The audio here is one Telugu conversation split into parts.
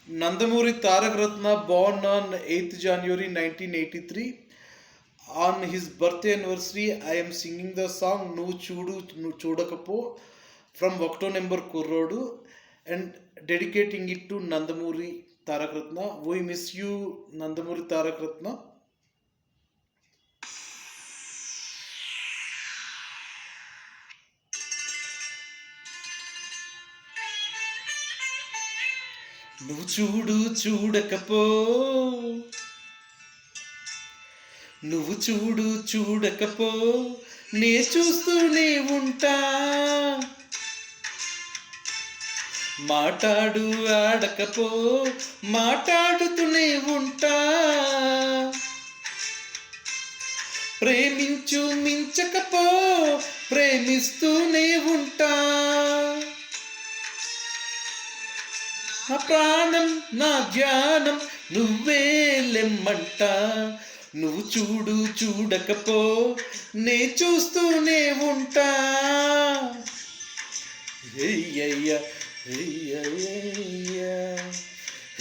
Nandamuri Tarak Ratna, born on 8th January 1983. On his birthday anniversary, I am singing the song Nu Chudu Nu Chudakapo from Vakto number Kurrodu and dedicating it to Nandamuri Tarak Ratna. We miss you, Nandamuri Tarak Ratna. నువ్వు చూడు చూడకపో నువ్వు చూడు చూడకపో నే చూస్తూనే ఉంటా మాట్లాడు ఆడకపో మాట్లాడుతూనే ఉంటా ప్రేమించు మించకపో ప్రేమిస్తూనే ఉంటా నా ప్రాణం నా ధ్యానం నువ్వే లెమ్మంట నువ్వు చూడు చూడకపో నే చూస్తూనే ఉంటా హెయ్యయ్య హెయ్యయ్య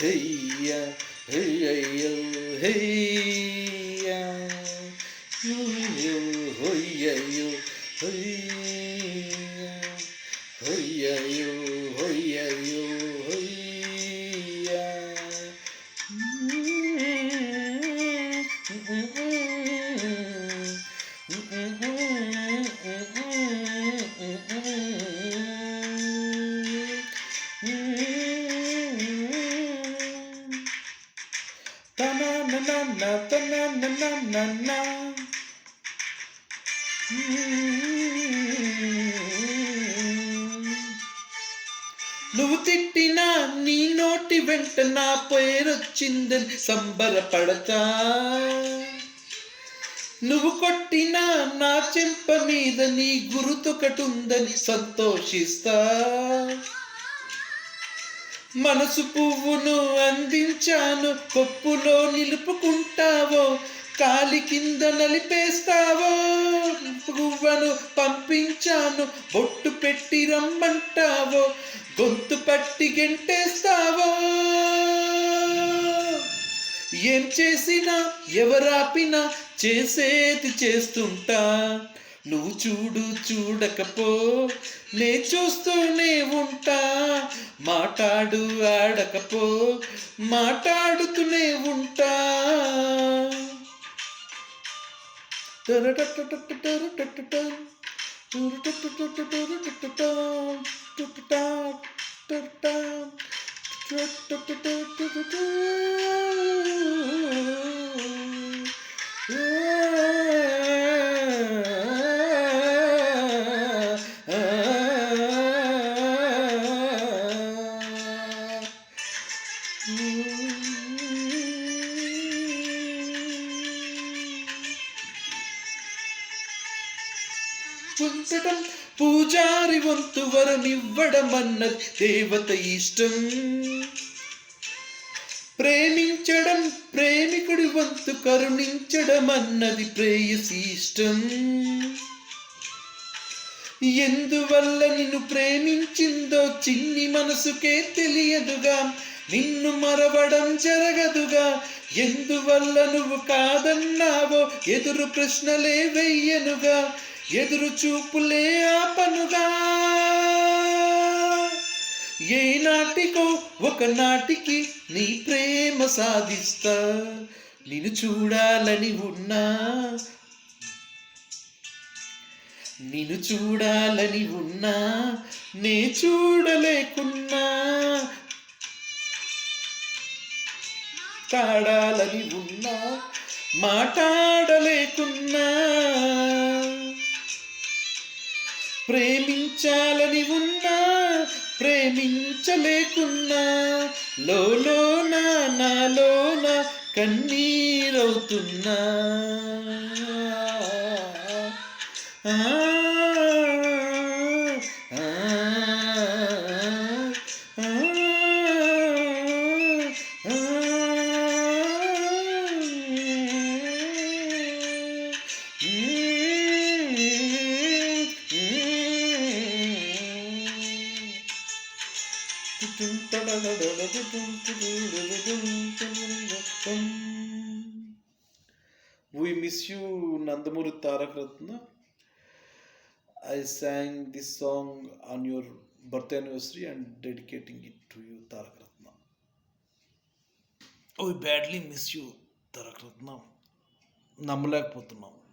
హెయ్య హెయ్యయ్యో హెయ్య హొయ్యయ్యో హొయ్య హొయ్యయ్యో హొయ్యయ్యో నువ్వు తిట్టినా నీ నోటి వెంట నా పేరొచ్చిందని సంబరపడతా నువ్వు కొట్టినా నా చెంప మీద నీ గురుతొకటుందని సంతోషిస్తా మనసు పువ్వును అందించాను కొప్పులో నిలుపుకుంటావో కాలి కింద నలిపేస్తావో పువ్వను పంపించాను బొట్టు పెట్టి రమ్మంటావో గొంతు పట్టి గెంటేస్తావో ఏం చేసినా ఎవరాపినా చేసేది చేస్తుంటా నువ్వు చూడు చూడకపో నే చూస్తూనే ఉంటా మాట్లాడు ఆడకపో మాట్లాడుతూనే ఉంటా ఉంచటం పూజారి వంతు వరమివ్వడమన్నది దేవత ఇష్టం ప్రేమించడం ప్రేమికుడి వంతు కరుణించడం అన్నది ప్రేయసి ఇష్టం ఎందువల్ల నిన్ను ప్రేమించిందో చిన్ని మనసుకే తెలియదుగా నిన్ను మరవడం జరగదుగా ఎందువల్ల నువ్వు కాదన్నావో ఎదురు ప్రశ్నలే వెయ్యనుగా ఎదురు చూపులే ఆపనుగా ఏ నాటికో ఒకనాటికి నీ ప్రేమ సాధిస్తా నిన్ను చూడాలని ఉన్నా నిన్ను చూడాలని ఉన్నా నే చూడలేకున్నా మాట్లాడాలని ఉన్నా మాట్లాడలేకున్నా ప్రేమించాలని ఉన్నా ప్రేమించలేకున్నా లోలోన నాలోన కన్నీరవుతున్నా We miss you, Nandamuri Tarak Ratna. I sang this song on your birthday anniversary and dedicating it to you, Tarak Ratna. We badly miss you, Tarak Ratna. నమ్మలేకపోతున్నాం.